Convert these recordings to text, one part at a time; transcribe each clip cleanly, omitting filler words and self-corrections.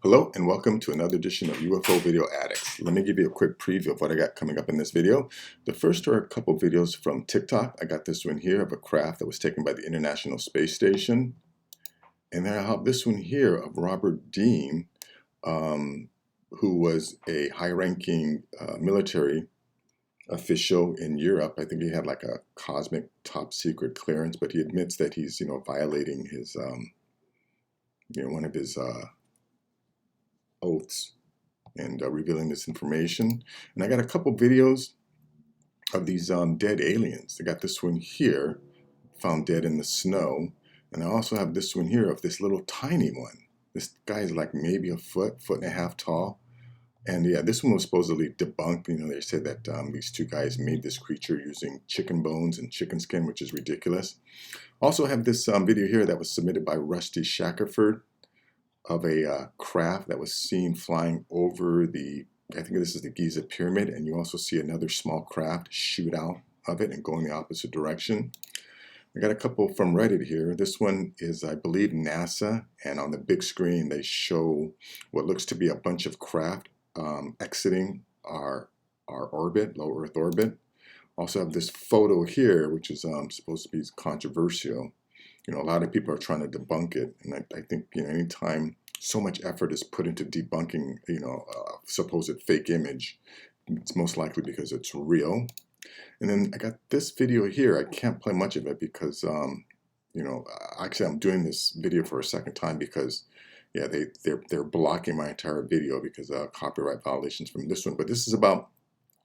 Hello and welcome to another edition of UFO Video Addicts. Let me give you a quick preview of what I got coming up in this video. The first are a couple videos from TikTok. I got this one here of a craft that was taken by the International Space Station. And then I have this one here of Robert Dean, who was a high-ranking military official in Europe. I think he had like a cosmic top secret clearance, but he admits that he's, violating his, one of his oaths and revealing this information. And I got a couple videos of these dead aliens. I got this one here, found dead in the snow. And I also have this one here of this little tiny one. This guy is like maybe a foot and a half tall. And yeah, this one was supposedly debunked. They said that these two guys made this creature using chicken bones and chicken skin, which is ridiculous. Also have this video here that was submitted by Rusty Shackerford of a craft that was seen flying over I think this is the Giza Pyramid, and you also see another small craft shoot out of it and go in the opposite direction. I got a couple from Reddit here. This one is, I believe, NASA, and on the big screen they show what looks to be a bunch of craft exiting our orbit, low Earth orbit. Also have this photo here, which is supposed to be controversial. A lot of people are trying to debunk it, and I think anytime so much effort is put into debunking a supposed fake image, it's most likely because it's real. And then I got this video here. I can't play much of it because actually I'm doing this video for a second time because they're blocking my entire video because of copyright violations from this one. But this is about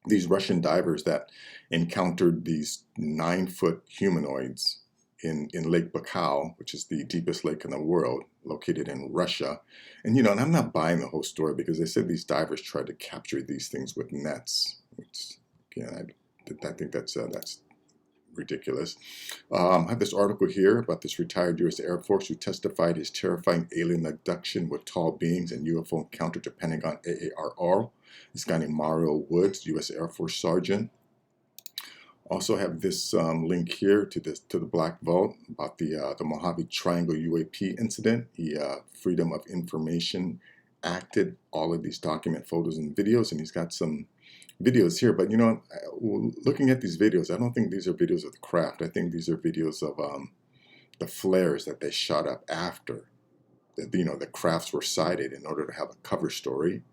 these Russian divers that encountered these 9-foot humanoids in Lake Baikal, which is the deepest lake in the world, located in Russia. And and I'm not buying the whole story because they said these divers tried to capture these things with nets. Which, I think that's ridiculous. I have this article here about this retired U.S. Air Force who testified his terrifying alien abduction with tall beings and UFO encounter to Pentagon AARR. This guy named Mario Woods, U.S. Air Force Sergeant. Also have this link here to the Black Vault about the Mojave Triangle UAP incident. He Freedom of Information acted all of these document photos and videos, and he's got some videos here. But looking at these videos, I don't think these are videos of the craft. I think these are videos of the flares that they shot up after the crafts were sighted in order to have a cover story.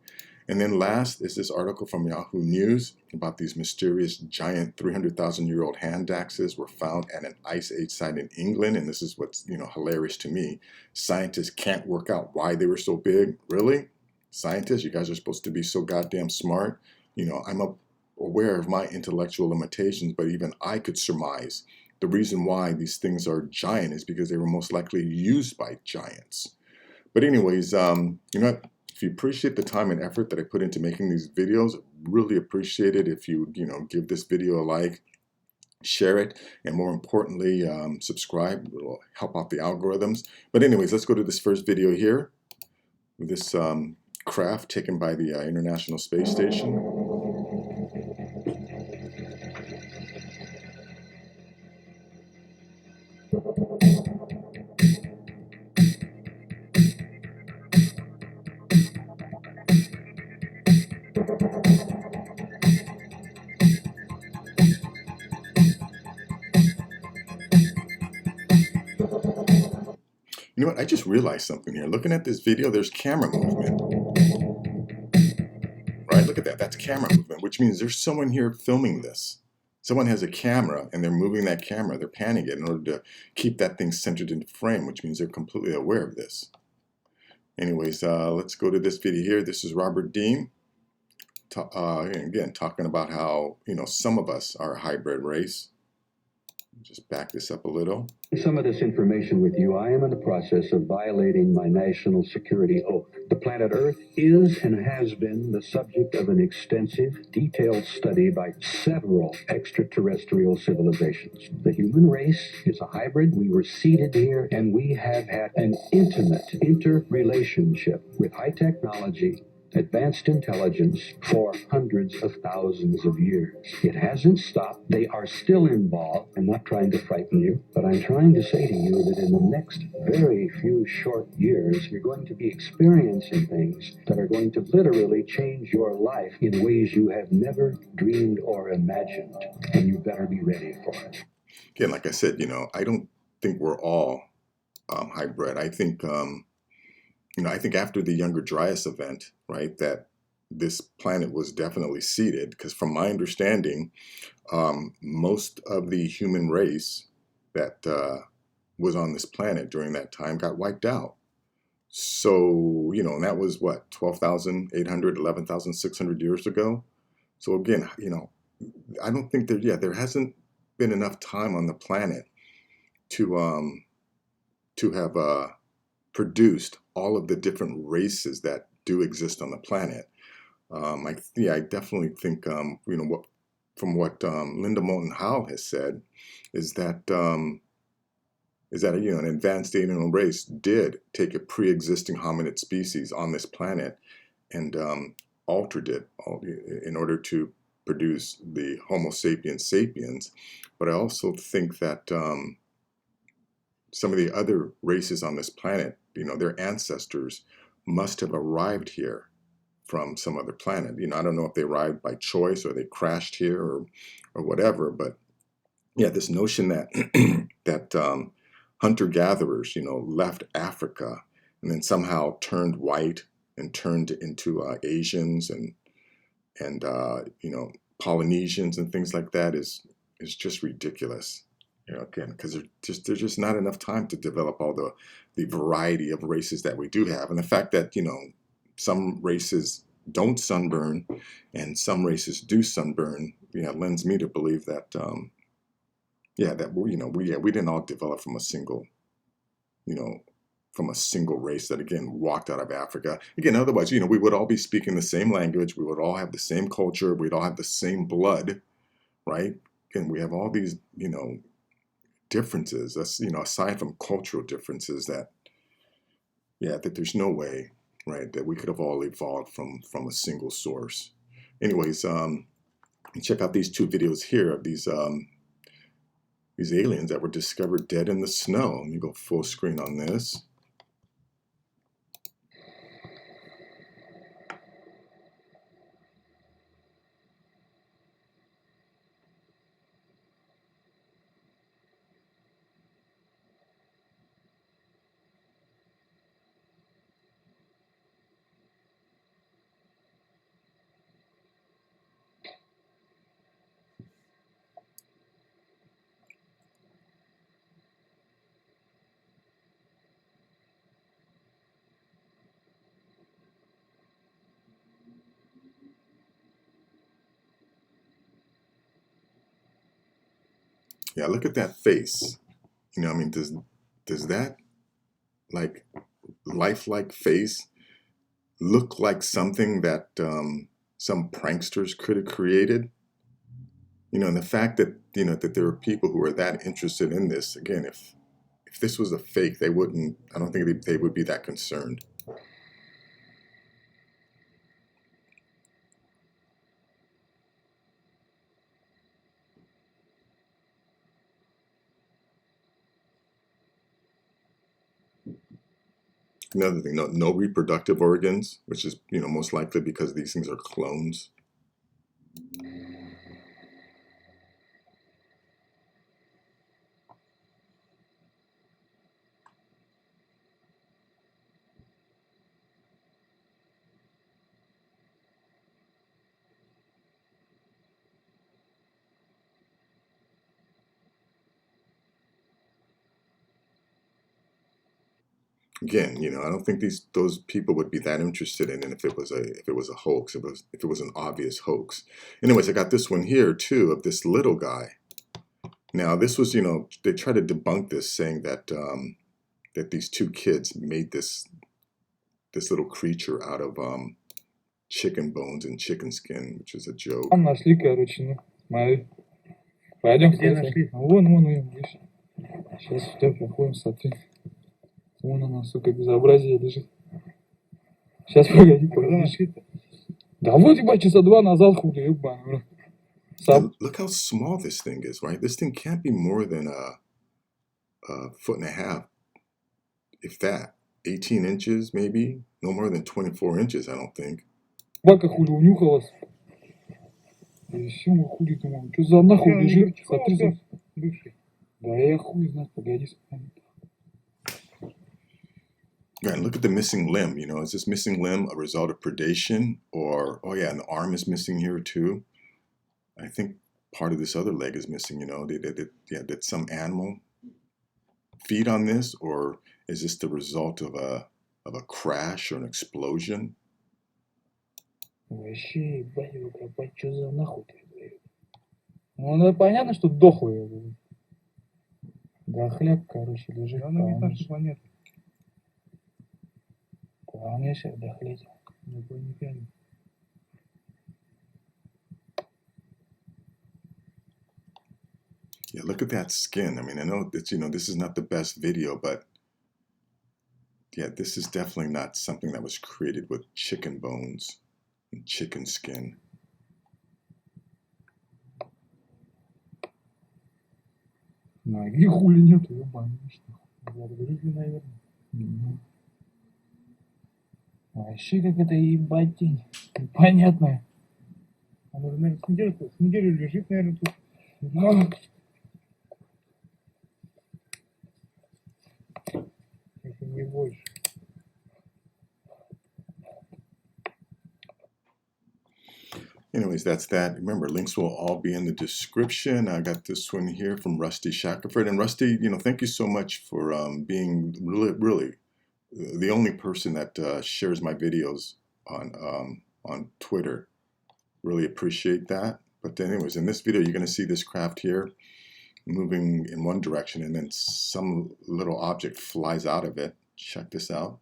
And then last is this article from Yahoo News about these mysterious giant 300,000-year-old hand axes were found at an Ice Age site in England. And this is what's hilarious to me. Scientists can't work out why they were so big. Really? Scientists, you guys are supposed to be so goddamn smart. I'm aware of my intellectual limitations, but even I could surmise the reason why these things are giant is because they were most likely used by giants. But anyways, if you appreciate the time and effort that I put into making these videos, really appreciate it if you, give this video a like, share it, and more importantly, subscribe. It will help out the algorithms. But anyways, let's go to this first video here. This craft taken by the International Space Station. You know what? I just realized something here. Looking at this video, there's camera movement. Right? Look at that. That's camera movement, which means there's someone here filming this. Someone has a camera and they're moving that camera. They're panning it in order to keep that thing centered in frame, which means they're completely aware of this. Anyways, let's go to this video here. This is Robert Dean. Again, talking about how, some of us are a hybrid race. Just back this up a little. Some of this information with you. I am in the process of violating my national security oath. The planet Earth is and has been the subject of an extensive, detailed study by several extraterrestrial civilizations. The human race is a hybrid. We were seeded here, and we have had an intimate interrelationship with high technology advanced intelligence for hundreds of thousands of years. It hasn't stopped. They are still involved. I'm not trying to frighten you, but I'm trying to say to you that in the next very few short years, you're going to be experiencing things that are going to literally change your life in ways you have never dreamed or imagined. And you better be ready for it. Again, like I said, I don't think we're all hybrid. I think, I think after the Younger Dryas event, right, that this planet was definitely seeded, because from my understanding, most of the human race that was on this planet during that time got wiped out. So, and that was what, 12,800, 11,600 years ago. So again, I don't think there hasn't been enough time on the planet to have produced all of the different races that do exist on the planet. I definitely think, what Linda Moulton Howe has said is that an advanced alien race did take a pre-existing hominid species on this planet and altered it in order to produce the Homo sapiens sapiens. But I also think that some of the other races on this planet, their ancestors must have arrived here from some other planet. I don't know if they arrived by choice or they crashed here or whatever, but yeah, this notion that that hunter-gatherers, left Africa and then somehow turned white and turned into Asians and Polynesians and things like that is just ridiculous. Again, because there's just not enough time to develop all the variety of races that we do have, and the fact that some races don't sunburn and some races do sunburn, lends me to believe that we didn't all develop from a single race that again walked out of Africa. Again, otherwise, we would all be speaking the same language, we would all have the same culture, we'd all have the same blood, right? And we have all these differences, aside from cultural differences, that there's no way, right, that we could have all evolved from a single source. Anyways, check out these two videos here of these aliens that were discovered dead in the snow. Let me go full screen on this. Yeah, look at that face. Does that like lifelike face look like something that some pranksters could have created? And the fact that that there are people who are that interested in this. Again, if this was a fake, I don't think they would be that concerned. Another thing, no reproductive organs, which is most likely because these things are clones. Again, I don't think those people would be that interested in it if it was a hoax, if it was an obvious hoax. Anyways, I got this one here too of this little guy. Now this was, they try to debunk this, saying that that these two kids made this little creature out of chicken bones and chicken skin, which is a joke. Там нашли, короче, смотри. Пойдем. Где нашли? Вон, видишь. Сейчас у тебя проходим, смотри. Вон она, сука, безобразие лежит. Сейчас погоди, Когда погоди. нашли-то? Да вот, ебать, часа 2 назад хули, ебаный. And look how small this thing is, right? This thing can't be more than a foot and a half, if that. 18 inches, maybe? No more than 24 inches, I don't think. Собака хули унюхалась. И все, мы хули думаем, что за нахуй Не, лежит? не Смотри, Горчаков, бывший. да я хуй знает, погоди. Yeah, and look at the missing limb. You know, is this missing limb a result of predation? Or, oh yeah, and the arm is missing here too. I think part of this other leg is missing, you know. Did some animal feed on this? Or is this the result of a crash or an explosion? Вообще, ебать, его копать, что за нахуй ты, блядь? Ну, понятно, что дохлый. Дохляк, короче, лежит. Она не наша планета. Полнейший дохлеть. Инопланетяне. Yeah, look at that skin. I mean, I know that, you know, this is not the best video, but yeah, this is definitely not something that was created with chicken bones and chicken skin. Ноги хули нету, ебаный. Грызли, наверное. Вообще, как это ебать тень. Непонятная. Она уже, наверное, с неделю лежит, наверное, тут. Ну, Если не больше. Anyways, that's that. Remember, links will all be in the description. I got this one here from Rusty Shackelford. And Rusty, you know, thank you so much for being really the only person that shares my videos on Twitter. Really appreciate that. But anyways, in this video, you're going to see this craft here moving in one direction, and then some little object flies out of it. Check this out.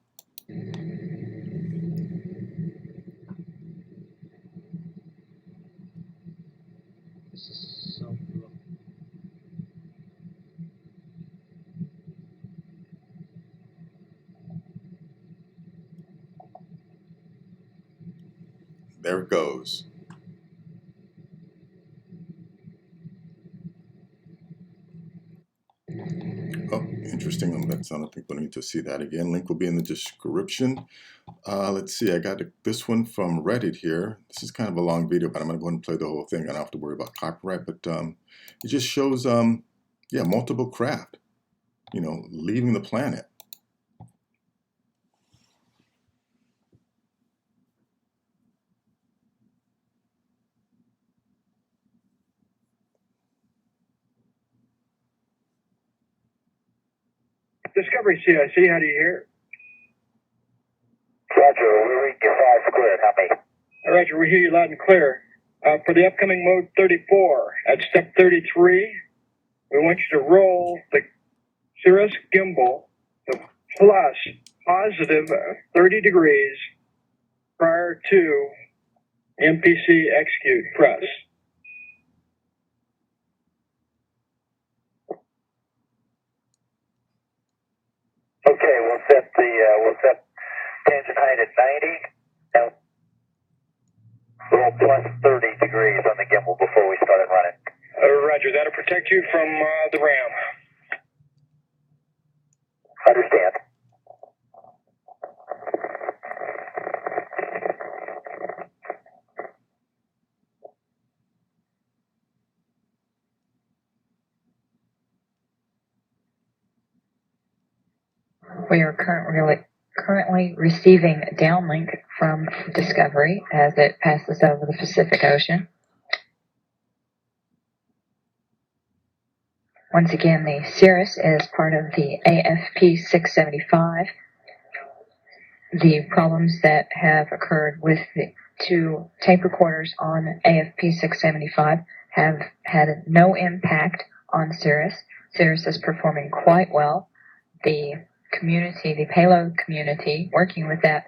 This is so cool. There it goes. Oh, interesting. That's, I don't think we'll need to see that again. Link will be in the description. Let's see. I got this one from Reddit here. This is kind of a long video, but I'm going to go ahead and play the whole thing. I don't have to worry about copyright, but it just shows, yeah, multiple craft, you know, leaving the planet. Discovery CIC, how do you hear? Roger, we read you 5 square, copy. Roger, we hear you loud and clear. For the upcoming mode 34, at step 33, we want you to roll the Cirrus gimbal to plus positive 30 degrees prior to MPC execute. Press. Okay, we'll set tangent height at 90. Now, roll plus 30 degrees on the gimbal before we started running. Roger, that'll protect you from the ram. Understand. We are currently receiving downlink from Discovery as it passes over the Pacific Ocean. Once again, the Cirrus is part of the AFP 675. The problems that have occurred with the 2 tape recorders on AFP 675 have had no impact on Cirrus. Cirrus is performing quite well. The community, the payload community working with that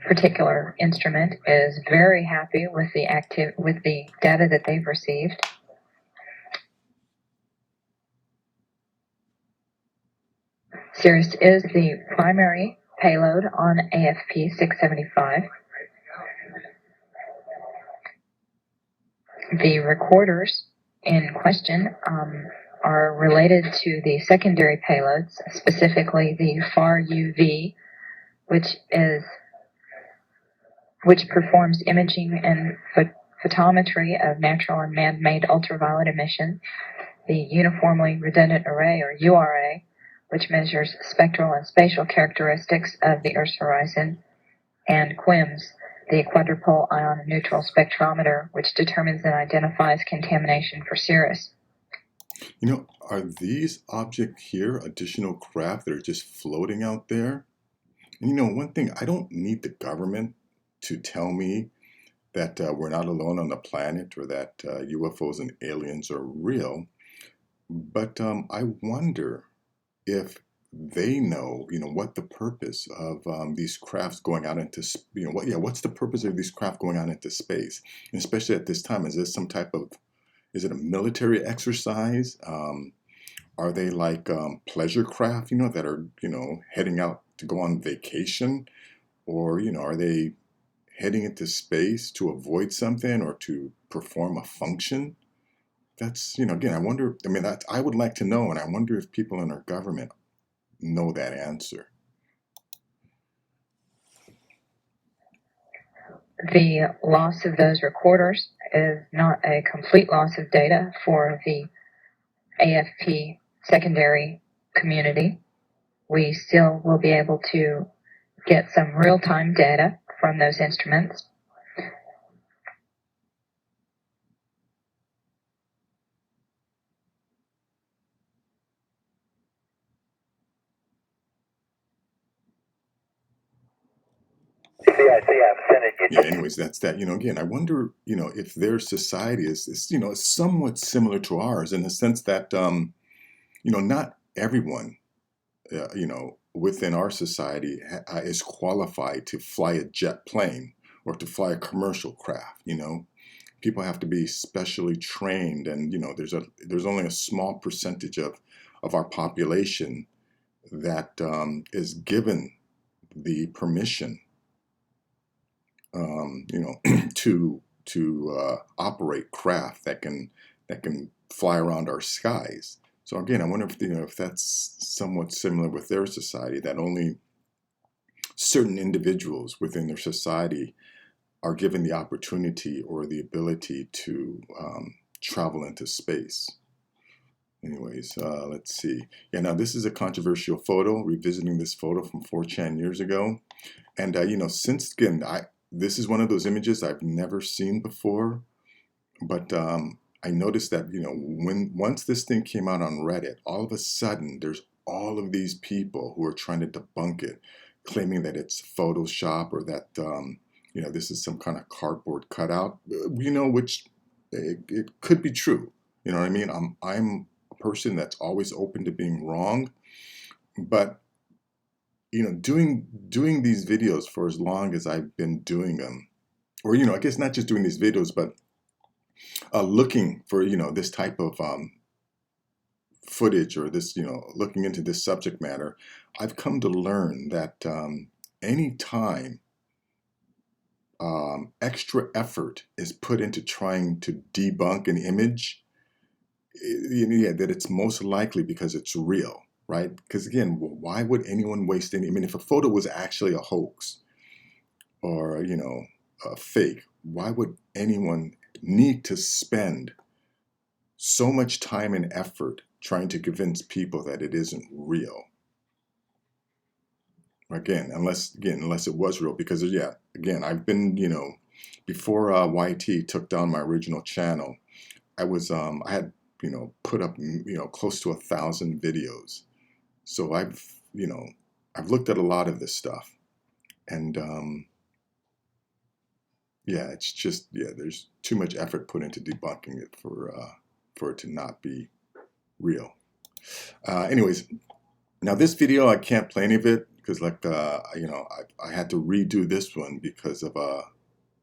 particular instrument is very happy with the data that they've received. Cirrus is the primary payload on AFP 675. The recorders in question are related to the secondary payloads, specifically the FAR UV, which performs imaging and photometry of natural and man-made ultraviolet emission, the Uniformly Redundant Array, or URA, which measures spectral and spatial characteristics of the Earth's horizon, and QIMS, the Quadrupole Ion Neutral Spectrometer, which determines and identifies contamination for cirrus. You know, are these objects here additional craft that are just floating out there? And you know, one thing, I don't need the government to tell me that we're not alone on the planet or that UFOs and aliens are real. But I wonder if they know, what the purpose of these crafts going out into, what's the purpose of these craft going out into space? And especially at this time, is this some type of, is it a military exercise? Are they like pleasure craft, that are, heading out to go on vacation? Or, are they heading into space to avoid something or to perform a function? That's, again, I wonder, I would like to know, and I wonder if people in our government know that answer. The loss of those recorders is not a complete loss of data for the AFP secondary community. We still will be able to get some real-time data from those instruments. Yeah, anyways, that's that. Again, I wonder, if their society is somewhat similar to ours in the sense that, not everyone, within our society is qualified to fly a jet plane or to fly a commercial craft. People have to be specially trained, and there's only a small percentage of our population that is given the permission, to operate craft that can fly around our skies. So again, I wonder if that's somewhat similar with their society, that only certain individuals within their society are given the opportunity or the ability to travel into space. Anyways, let's see. Yeah, now this is a controversial photo, revisiting this photo from 4chan years ago. And, since, again, this is one of those images I've never seen before. But I noticed that, once this thing came out on Reddit, all of a sudden, there's all of these people who are trying to debunk it, claiming that it's Photoshop or that, this is some kind of cardboard cutout, which it could be true. You know what I mean? I'm a person that's always open to being wrong, but doing these videos for as long as I've been doing them, or I guess not just doing these videos, but looking for this type of footage, or this looking into this subject matter, I've come to learn that any time extra effort is put into trying to debunk an image, that it's most likely because it's real, right? Because again, why would anyone waste any? If a photo was actually a hoax or a fake, why would anyone need to spend so much time and effort trying to convince people that it isn't real? Again, unless it was real, because again, I've been, before YT took down my original channel, I had, put up, close to 1,000 videos. So I've looked at a lot of this stuff, and it's just, there's too much effort put into debunking it for it to not be real. Anyways, now this video, I can't play any of it because I had to redo this one because of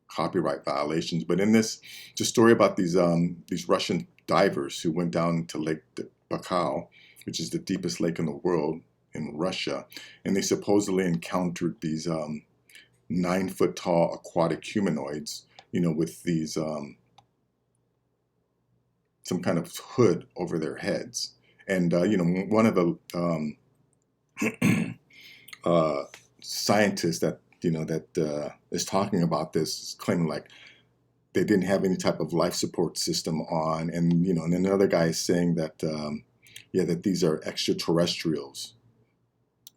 copyright violations. But in this, it's a story about these Russian divers who went down to Lake Baikal, which is the deepest lake in the world, in Russia, and they supposedly encountered these 9-foot tall aquatic humanoids, with these some kind of hood over their heads. And one of the scientists that is talking about this is claiming like they didn't have any type of life support system on, and and another guy is saying that that these are extraterrestrials.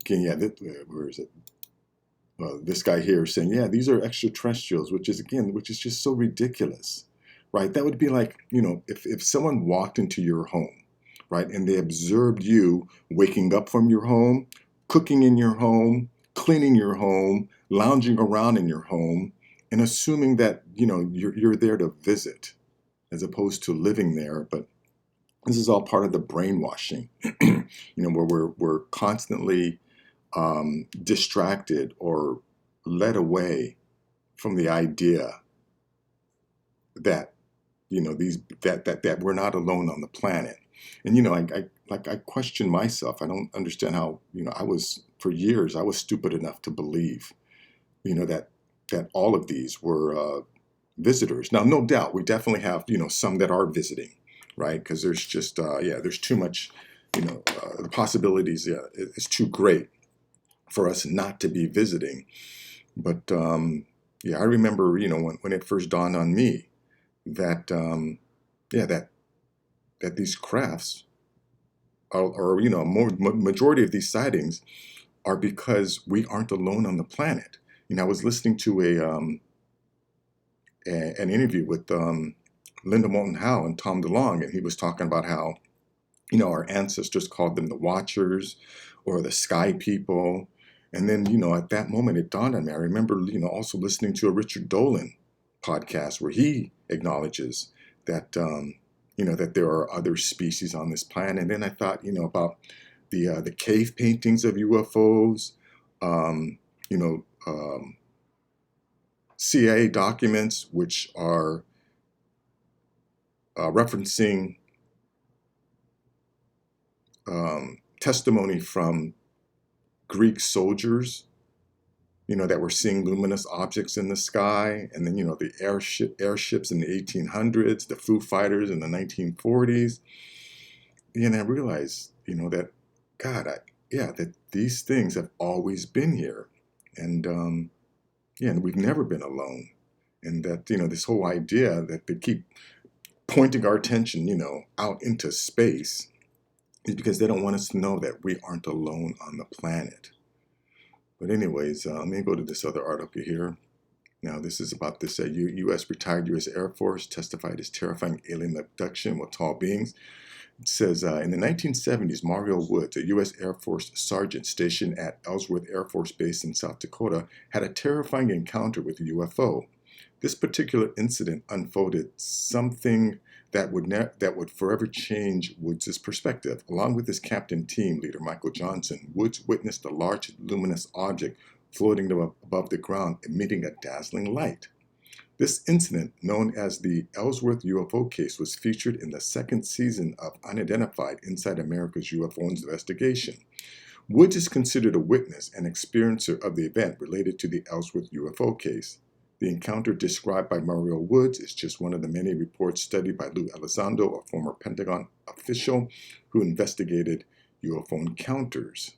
Again, where is it? This guy here is saying, these are extraterrestrials, which is just so ridiculous, right? That would be like, if someone walked into your home, right, and they observed you waking up from your home, cooking in your home, cleaning your home, lounging around in your home, and assuming that, you're there to visit as opposed to living there. But this is all part of the brainwashing, where we're constantly distracted or led away from the idea that that we're not alone on the planet. And I question myself. I don't understand how for years I was stupid enough to believe that all of these were visitors. Now, no doubt we definitely have some that are visiting, right? Because there's just there's too much, the possibilities it's too great for us not to be visiting. But I remember when it first dawned on me that that these crafts or majority of these sightings are because we aren't alone on the planet. I was listening to an interview with Linda Moulton Howe and Tom DeLonge, and he was talking about how our ancestors called them the Watchers or the Sky People. And then, at that moment, it dawned on me. I remember, also listening to a Richard Dolan podcast where he acknowledges that, that there are other species on this planet. And then I thought, about the cave paintings of UFOs, CIA documents, which are referencing testimony from Greek soldiers, that were seeing luminous objects in the sky, and then the airships in the 1800s, the Foo Fighters in the 1940s. And I realized, that that these things have always been here, and and we've never been alone, and that this whole idea that they keep pointing our attention, out into space, is because they don't want us to know that we aren't alone on the planet. But anyways, let me go to this other article here. Now, this is about this retired U.S. Air Force testified as terrifying alien abduction with tall beings. It says, in the 1970s, Mario Woods, a U.S. Air Force sergeant stationed at Ellsworth Air Force Base in South Dakota, had a terrifying encounter with a UFO. This particular incident unfolded something that would forever change Woods' perspective. Along with his captain team leader, Michael Johnson, Woods witnessed a large luminous object floating above the ground, emitting a dazzling light. This incident, known as the Ellsworth UFO case, was featured in the second season of Unidentified Inside America's UFO Investigation. Woods is considered a witness and experiencer of the event related to the Ellsworth UFO case. The encounter described by Mario Woods is just one of the many reports studied by Lou Elizondo, a former Pentagon official who investigated UFO encounters.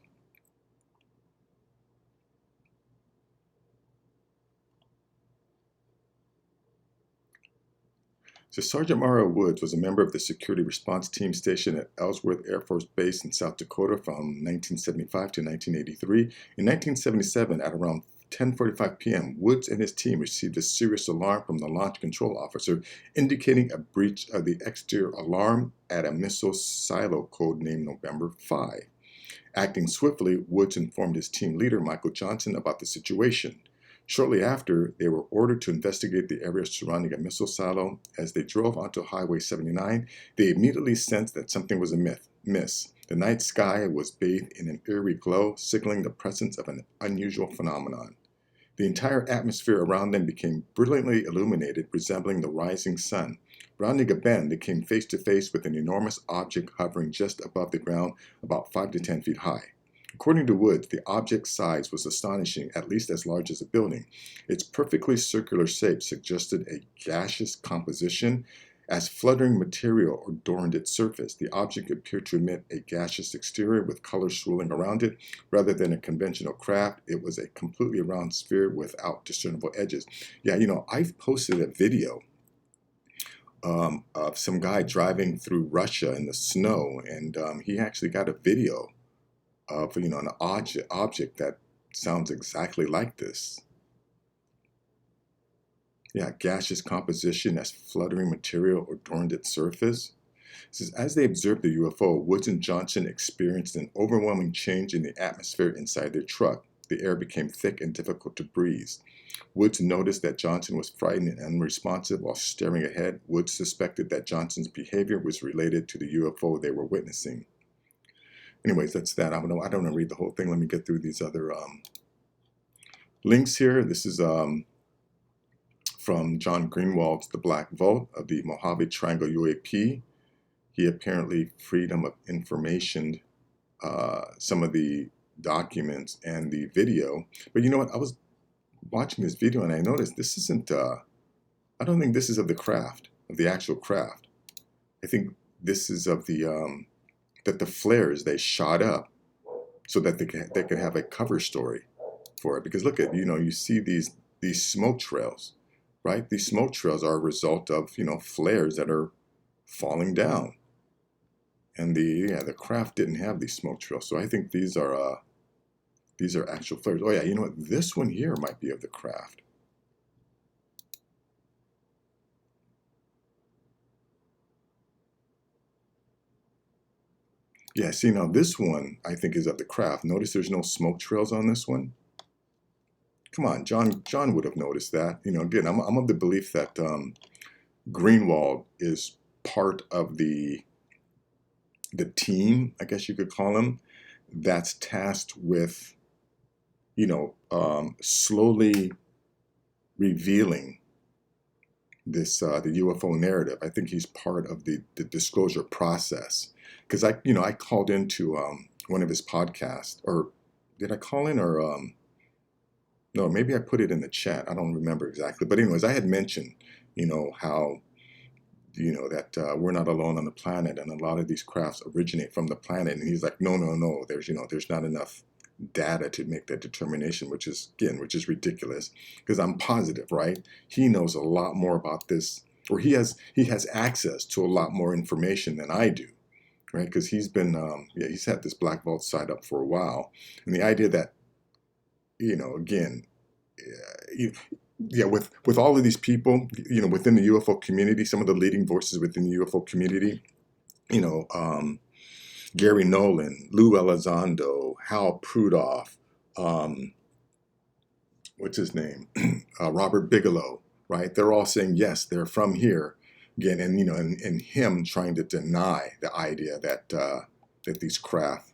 So Sergeant Mario Woods was a member of the security response team stationed at Ellsworth Air Force Base in South Dakota from 1975 to 1983. In 1977, at around 10:45 p.m., Woods and his team received a serious alarm from the launch control officer indicating a breach of the exterior alarm at a missile silo codenamed November 5. Acting swiftly, Woods informed his team leader, Michael Johnson, about the situation. Shortly after, they were ordered to investigate the area surrounding a missile silo. As they drove onto Highway 79, they immediately sensed that something was amiss. The night sky was bathed in an eerie glow, signaling the presence of an unusual phenomenon. The entire atmosphere around them became brilliantly illuminated, resembling the rising sun. Rounding a bend, they came face to face with an enormous object hovering just above the ground, about 5 to 10 feet high. According to Woods, the object's size was astonishing, at least as large as a building. Its perfectly circular shape suggested a gaseous composition. As fluttering material adorned its surface, the object appeared to emit a gaseous exterior with colors swirling around it. Rather than a conventional craft, it was a completely round sphere without discernible edges. Yeah, I've posted a video of some guy driving through Russia in the snow, and he actually got a video of an object that sounds exactly like this. Yeah, gaseous composition as fluttering material adorned its surface. It says, as they observed the UFO, Woods and Johnson experienced an overwhelming change in the atmosphere inside their truck. The air became thick and difficult to breathe. Woods noticed that Johnson was frightened and unresponsive while staring ahead. Woods suspected that Johnson's behavior was related to the UFO they were witnessing. Anyways, that's that. I don't want to read the whole thing. Let me get through these other links here. This is from John Greenwald's The Black Vault of the Mojave Triangle UAP. He apparently Freedom of Information some of the documents and the video. But you know what? I was watching this video and I noticed this isn't, I don't think this is of the craft, of the actual craft. I think this is of the, that the flares, they shot up so that they could have a cover story for it. Because look at, you see these smoke trails, right? These smoke trails are a result of, flares that are falling down. And the craft didn't have these smoke trails. So I think these are actual flares. Oh yeah, you know what? This one here might be of the craft. Yeah, see now this one I think is of the craft. Notice there's no smoke trails on this one. Come on, John would have noticed that. Again, I'm of the belief that Greenwald is part of the team, I guess you could call him, that's tasked with, slowly revealing this the UFO narrative. I think he's part of the disclosure process. Because I called into one of his podcasts, or did I call in, or no, maybe I put it in the chat. I don't remember exactly. But anyways, I had mentioned, how that we're not alone on the planet, and a lot of these crafts originate from the planet. And he's like, no, there's not enough data to make that determination, which is ridiculous, because I'm positive, right? He knows a lot more about this, or he has access to a lot more information than I do, right? Because he's been, he's had this Black Vault site up for a while. And the idea that, again, with all of these people, within the UFO community, some of the leading voices within the UFO community, Gary Nolan, Lou Elizondo, Hal Prudoff, what's his name, Robert Bigelow, right? They're all saying, yes, they're from here. Again, and, and him trying to deny the idea that that these craft,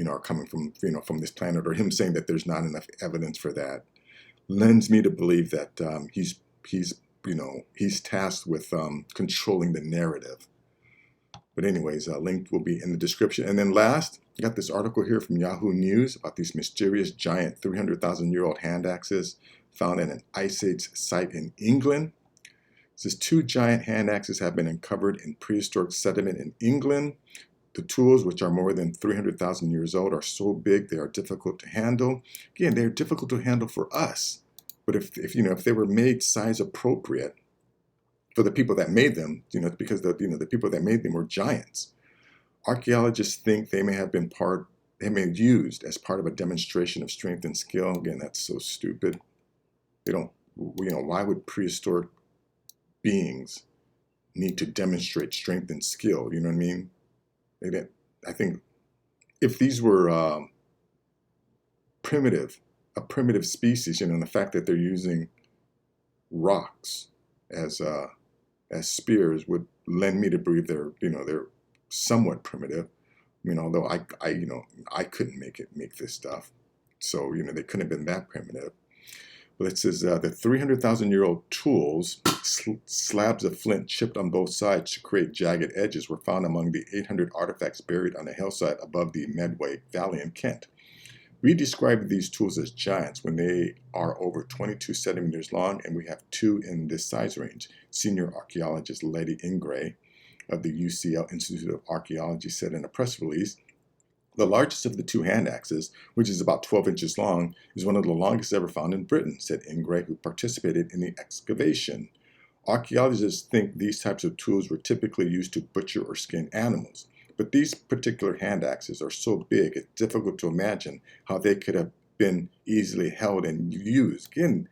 are coming from, from this planet, or him saying that there's not enough evidence for that, lends me to believe that he's tasked with controlling the narrative. But anyways, link will be in the description. And then last, I got this article here from Yahoo News about these mysterious giant 300,000-year-old hand axes found in an Ice Age site in England. It says 2 giant hand axes have been uncovered in prehistoric sediment in England. The tools, which are more than 300,000 years old, are so big they are difficult to handle. Again, they're difficult to handle for us. But if they were made size appropriate for the people that made them, because the people that made them were giants. Archaeologists think they may have been used as part of a demonstration of strength and skill. Again, that's so stupid. Why would prehistoric beings need to demonstrate strength and skill? You know what I mean? I think if these were a primitive species, and the fact that they're using rocks as spears would lend me to believe they're somewhat primitive. Although I couldn't make this stuff, so they couldn't have been that primitive. But it says the 300,000-year-old tools, slabs of flint chipped on both sides to create jagged edges, were found among the 800 artifacts buried on a hillside above the Medway Valley in Kent. We describe these tools as giants when they are over 22 centimeters long, and we have 2 in this size range. Senior archaeologist Letty Ingray of the UCL Institute of Archaeology said in a press release, "The largest of the 2 hand axes, which is about 12 inches long, is one of the longest ever found in Britain," said Ingray, who participated in the excavation. Archaeologists think these types of tools were typically used to butcher or skin animals. But these particular hand axes are so big, it's difficult to imagine how they could have been easily held and used. Again,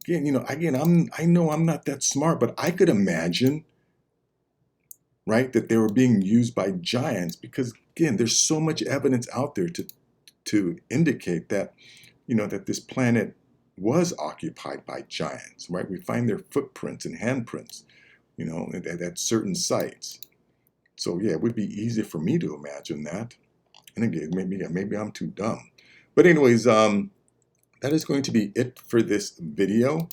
I know I'm not that smart, but I could imagine, right, that they were being used by giants, because again, there's so much evidence out there to indicate that, that this planet was occupied by giants, right? We find their footprints and handprints, at certain sites. So yeah, it would be easy for me to imagine that. And again, maybe I'm too dumb. But anyways, that is going to be it for this video.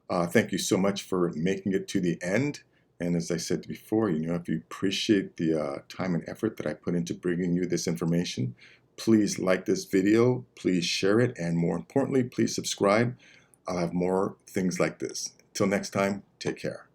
Thank you so much for making it to the end. And as I said before, if you appreciate the time and effort that I put into bringing you this information, please like this video, please share it, and more importantly, please subscribe. I'll have more things like this. Till next time, take care.